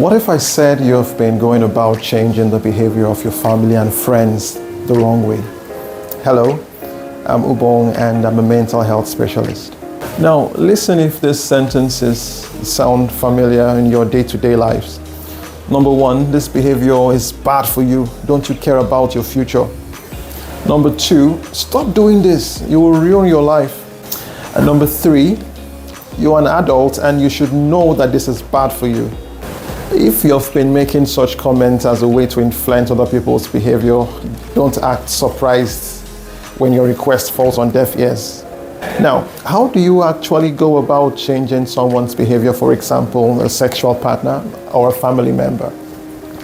What if I said you've been going about changing the behavior of your family and friends the wrong way? Hello, I'm Ubong and I'm a mental health specialist. Now, listen if these sentences sound familiar in your day-to-day lives. Number one, this behavior is bad for you. Don't you care about your future? Number two, stop doing this. You will ruin your life. And number three, you're an adult and you should know that this is bad for you. If you've been making such comments as a way to influence other people's behavior, don't act surprised when your request falls on deaf ears. Now, how do you actually go about changing someone's behavior, for example, a sexual partner or a family member?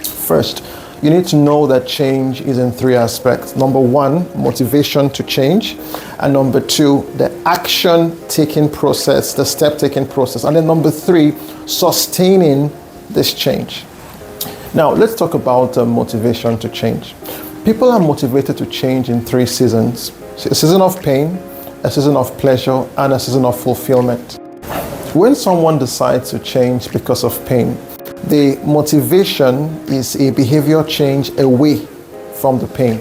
First, you need to know that change is in three aspects. Number one, motivation to change. And number two, the action-taking process, the step-taking process. And then number three, sustaining this change. Now, let's talk about motivation to change. People are motivated to change in three seasons: a season of pain, a season of pleasure, and a season of fulfillment. When someone decides to change because of pain, the motivation is a behavior change away from the pain.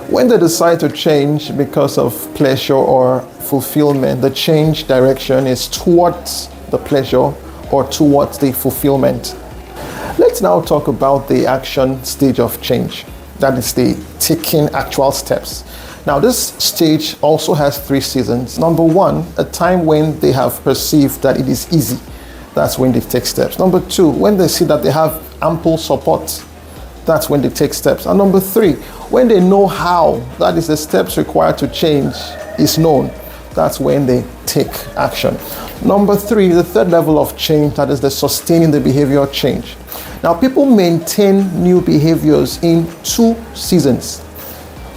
When they decide to change because of pleasure or fulfillment, the change direction is towards the pleasure or towards the fulfillment. Let's now talk about the action stage of change. That is the taking actual steps. Now, this stage also has three seasons. Number one, a time when they have perceived that it is easy. That's when they take steps. Number two, when they see that they have ample support. That's when they take steps. And number three, when they know how, that is the steps required to change is known. That's when they take action. Number three, the third level of change, that is the sustaining the behavior change. Now, people maintain new behaviors in two seasons.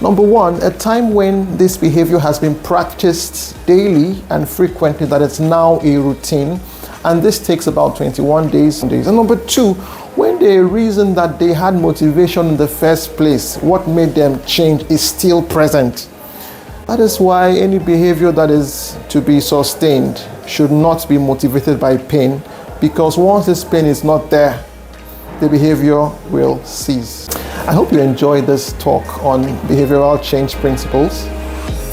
Number one, a time when this behavior has been practiced daily and frequently, that it's now a routine, and this takes about 21 days. And number two, when the reason that they had motivation in the first place, what made them change, is still present. That is why any behavior that is to be sustained should not be motivated by pain, because once this pain is not there, the behavior will cease. I hope you enjoyed this talk on behavioral change principles.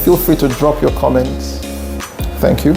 Feel free to drop your comments. Thank you.